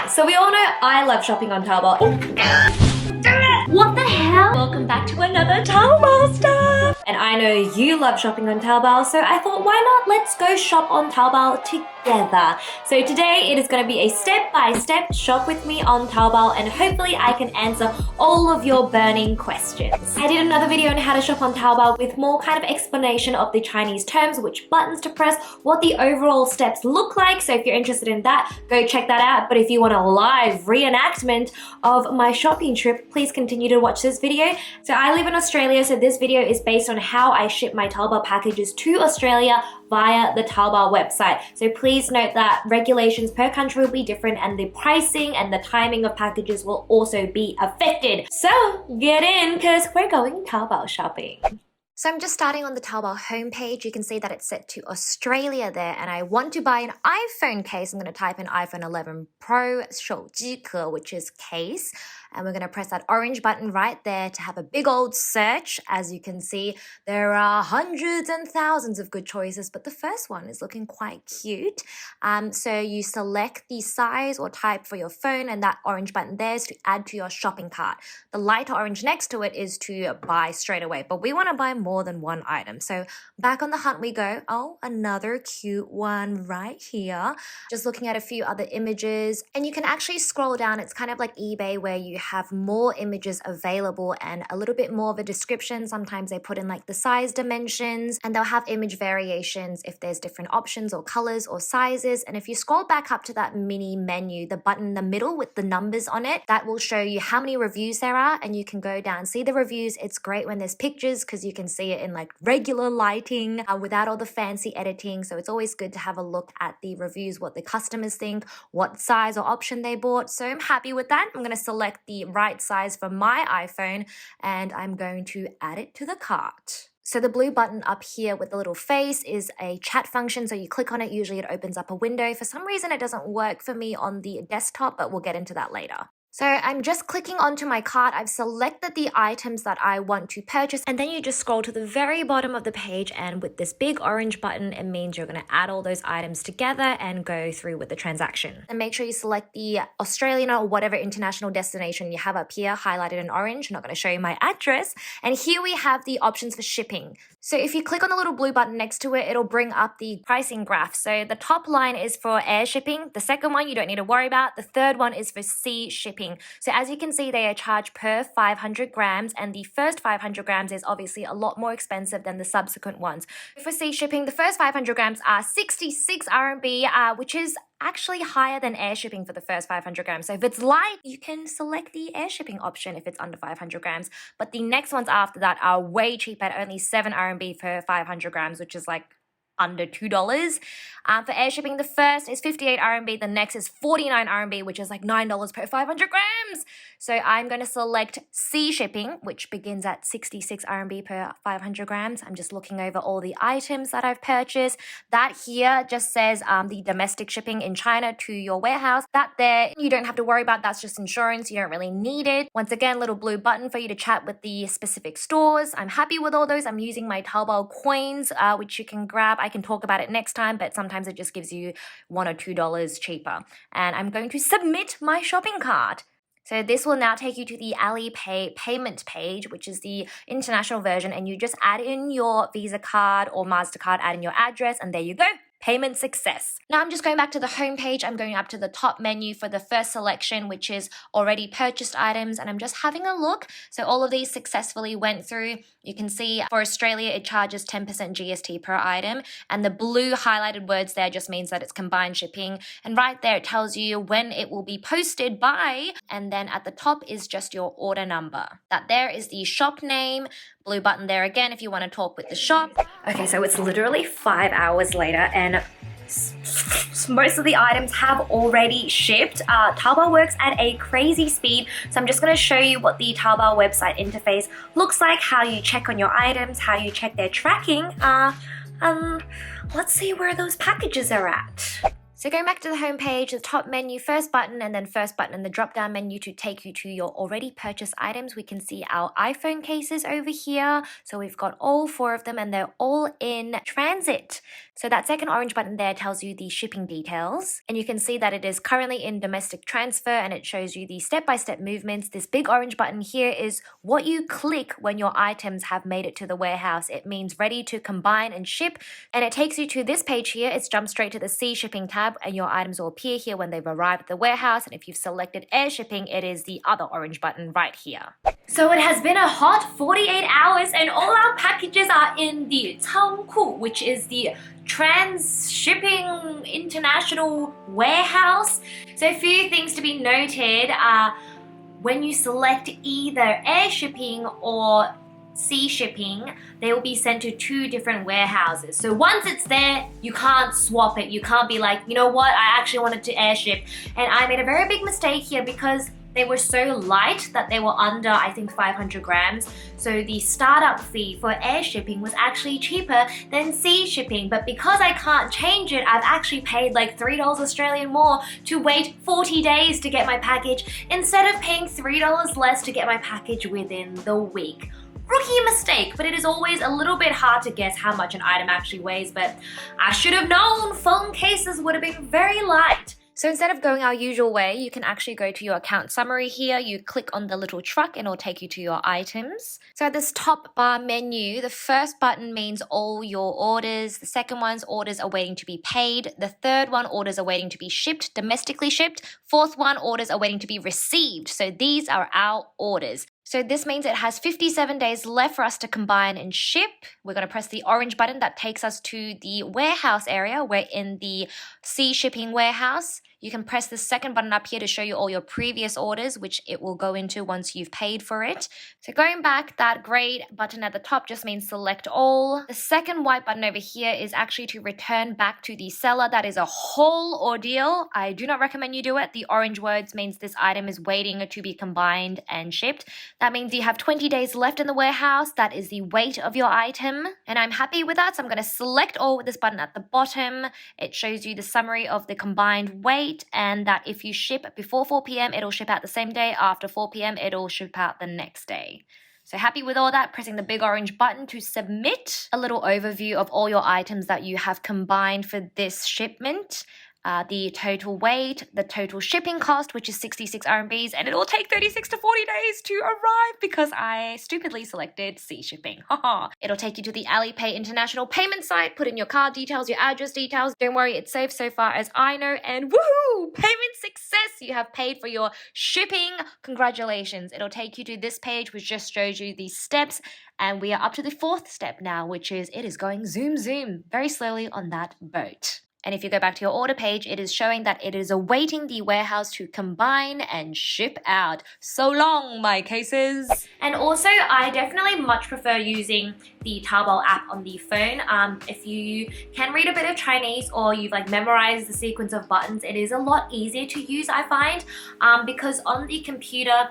Right, so we all know I love shopping on Taobao. What the hell? Welcome back to another Taobao stuff. And I know you love shopping on Taobao, so I thought, why not? Let's go shop on Taobao together. So today it is going to be a step-by-step shop with me on Taobao, and hopefully I can answer all of your burning questions. I did another video on how to shop on Taobao with more kind of explanation of the Chinese terms, which buttons to press, what the overall steps look like. So if you're interested in that, go check that out. But if you want a live reenactment of my shopping trip, please continue to watch this video. So I live in Australia, so this video is based on how I ship my Taobao packages to Australia via the Taobao website. So please note that regulations per country will be different, and the pricing and the timing of packages will also be affected. So get in, because we're going Taobao shopping. So I'm just starting on the Taobao homepage. You can see that it's set to Australia there, and I want to buy an iPhone case. I'm going to type in iPhone 11 Pro 手机壳, which is case. And we're going to press that orange button right there to have a big old search. As you can see, there are hundreds and thousands of good choices, but the first one is looking quite cute. So you select the size or type for your phone, and that orange button there is to add to your shopping cart. The light orange next to it is to buy straight away, but we want to buy more than one item. So back on the hunt we go. Oh, another cute one right here. Just looking at a few other images, and you can actually scroll down. It's kind of like eBay where you have more images available and a little bit more of a description. Sometimes they put in like the size dimensions, and they'll have image variations if there's different options or colors or sizes. And if you scroll back up to that mini menu, the button in the middle with the numbers on it, that will show you how many reviews there are, and you can go down, see the reviews. It's great when there's pictures because you can see it in like regular lighting without all the fancy editing. So it's always good to have a look at the reviews, what the customers think, what size or option they bought. So I'm happy with that. I'm going to select the right size for my iPhone, and I'm going to add it to the cart. So the blue button up here with the little face is a chat function. So you click on it, usually it opens up a window. For some reason, it doesn't work for me on the desktop, but we'll get into that later. So I'm just clicking onto my cart. I've selected the items that I want to purchase, and then you just scroll to the very bottom of the page, and with this big orange button, it means you're going to add all those items together and go through with the transaction. And make sure you select the Australian or whatever international destination you have up here, highlighted in orange. I'm not going to show you my address. And here we have the options for shipping. So if you click on the little blue button next to it, it'll bring up the pricing graph. So the top line is for air shipping. The second one you don't need to worry about. The third one is for sea shipping. So as you can see, they are charged per 500 grams, and the first 500 grams is obviously a lot more expensive than the subsequent ones. For sea shipping, the first 500 grams are 66 RMB, which is actually higher than air shipping for the first 500 grams. So if it's light, you can select the air shipping option if it's under 500 grams. But the next ones after that are way cheaper at only 7 RMB per 500 grams, which is like under $2. For air shipping, the first is 58 RMB, the next is 49 RMB, which is like $9 per 500 grams. So I'm going to select sea shipping, which begins at 66 RMB per 500 grams. I'm just looking over all the items that I've purchased. That here just says the domestic shipping in China to your warehouse. That there, you don't have to worry about. That's just insurance. You don't really need it. Once again, little blue button for you to chat with the specific stores. I'm happy with all those. I'm using my Taobao coins, which you can grab. I can talk about it next time, but sometimes it just gives you $1 or $2 cheaper. And I'm going to submit my shopping cart. So this will now take you to the Alipay payment page, which is the international version, and you just add in your Visa card or MasterCard, add in your address, and there you go. Payment success. Now I'm just going back to the home page. I'm going up to the top menu for the first selection, which is already purchased items, and I'm just having a look. So all of these successfully went through. You can see for Australia, it charges 10% GST per item, and the blue highlighted words there just means that it's combined shipping. And right there, it tells you when it will be posted by, and then at the top is just your order number. That there is the shop name. Blue button there again if you want to talk with the shop. Okay, so it's literally 5 hours later, and most of the items have already shipped. Taobao works at a crazy speed, so I'm just going to show you what the Taobao website interface looks like, how you check on your items, how you check their tracking. Let's see where those packages are at. So going back to the home page, the top menu, first button, and then first button in the drop-down menu to take you to your already purchased items. We can see our iPhone cases over here. So we've got all 4 of them and they're all in transit. So that second orange button there tells you the shipping details. And you can see that it is currently in domestic transfer and it shows you the step-by-step movements. This big orange button here is what you click when your items have made it to the warehouse. It means ready to combine and ship. And it takes you to this page here. It's jumped straight to the C shipping tab. And your items will appear here when they've arrived at the warehouse. And if you've selected air shipping, it is the other orange button right here. So it has been a hot 48 hours and all our packages are in the 仓库, which is the trans-shipping international warehouse. So a few things to be noted. When you select either air shipping or sea shipping, they will be sent to 2 different warehouses. So once it's there, you can't swap it. You can't be like, you know what, I actually wanted to airship. And I made a very big mistake here because they were so light that they were under, I think, 500 grams. So the startup fee for air shipping was actually cheaper than sea shipping. But because I can't change it, I've actually paid like $3 Australian more to wait 40 days to get my package instead of paying $3 less to get my package within the week. Rookie mistake, but it is always a little bit hard to guess how much an item actually weighs, but I should have known phone cases would have been very light. So instead of going our usual way, you can actually go to your account summary here. You click on the little truck and it'll take you to your items. So at this top bar menu, the first button means all your orders. The second one's orders are waiting to be paid. The third one, orders are waiting to be shipped, domestically shipped. Fourth one, orders are waiting to be received. So these are our orders. So this means it has 57 days left for us to combine and ship. We're going to press the orange button that takes us to the warehouse area. We're in the sea shipping warehouse. You can press the second button up here to show you all your previous orders, which it will go into once you've paid for it. So going back, that gray button at the top just means select all. The second white button over here is actually to return back to the seller. That is a whole ordeal. I do not recommend you do it. The orange words means this item is waiting to be combined and shipped. That means you have 20 days left in the warehouse. That is the weight of your item. And I'm happy with that, so I'm going to select all with this button at the bottom. It shows you the summary of the combined weight and that if you ship before 4 p.m, it'll ship out the same day. After 4 p.m, it'll ship out the next day. So happy with all that, pressing the big orange button to submit. A little overview of all your items that you have combined for this shipment. The total weight, the total shipping cost, which is 66 RMBs, and it will take 36 to 40 days to arrive because I stupidly selected sea shipping. It'll take you to the Alipay international payment site, put in your card details, your address details. Don't worry, it's safe so far as I know, and woohoo! Payment success! You have paid for your shipping. Congratulations. It'll take you to this page, which just shows you the steps, and we are up to the 4th step now, which is it is going zoom zoom very slowly on that boat. And if you go back to your order page, it is showing that it is awaiting the warehouse to combine and ship out. So long, my cases. And also, I definitely much prefer using the Taobao app on the phone. If you can read a bit of Chinese or you've like memorized the sequence of buttons, it is a lot easier to use, I find, because on the computer,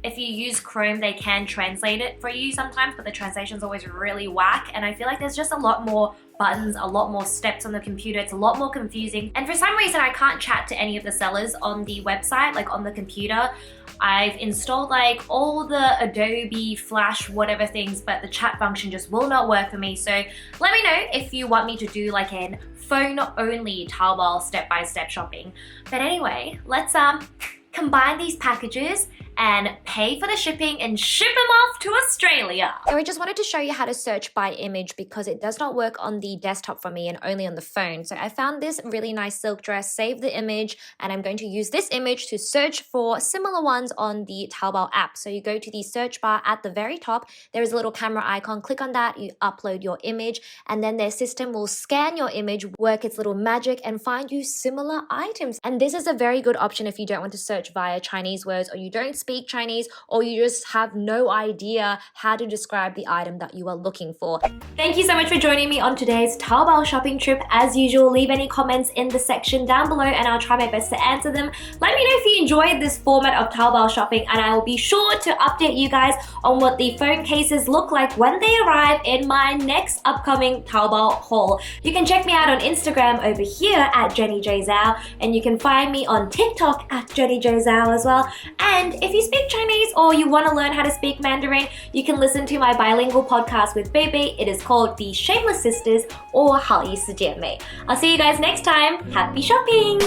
if you use Chrome, they can translate it for you sometimes, but the translation is always really whack. And I feel like there's just a lot more buttons, a lot more steps on the computer. It's a lot more confusing. And for some reason, I can't chat to any of the sellers on the website, like on the computer. I've installed like all the Adobe Flash whatever things, but the chat function just will not work for me. So let me know if you want me to do like an phone-only Taobao step-by-step shopping. But anyway, let's combine these packages and pay for the shipping and ship them off to Australia. So I just wanted to show you how to search by image because it does not work on the desktop for me and only on the phone. So I found this really nice silk dress, saved the image, and I'm going to use this image to search for similar ones on the Taobao app. So you go to the search bar at the very top, there is a little camera icon, click on that, you upload your image, and then their system will scan your image, work its little magic, and find you similar items. And this is a very good option if you don't want to search via Chinese words or you don't speak Chinese or you just have no idea how to describe the item that you are looking for. Thank you so much for joining me on today's Taobao shopping trip. As usual, leave any comments in the section down below and I'll try my best to answer them. Let me know if you enjoyed this format of Taobao shopping, and I will be sure to update you guys on what the phone cases look like when they arrive in my next upcoming Taobao haul. You can check me out on Instagram over here at jennyjzhou, and you can find me on TikTok at jennyjzhou as well. And if you speak Chinese or you want to learn how to speak Mandarin, you can listen to my bilingual podcast with Beibei. It is called The Shameless Sisters or 好意思姐妹. I'll see you guys next time. Happy shopping!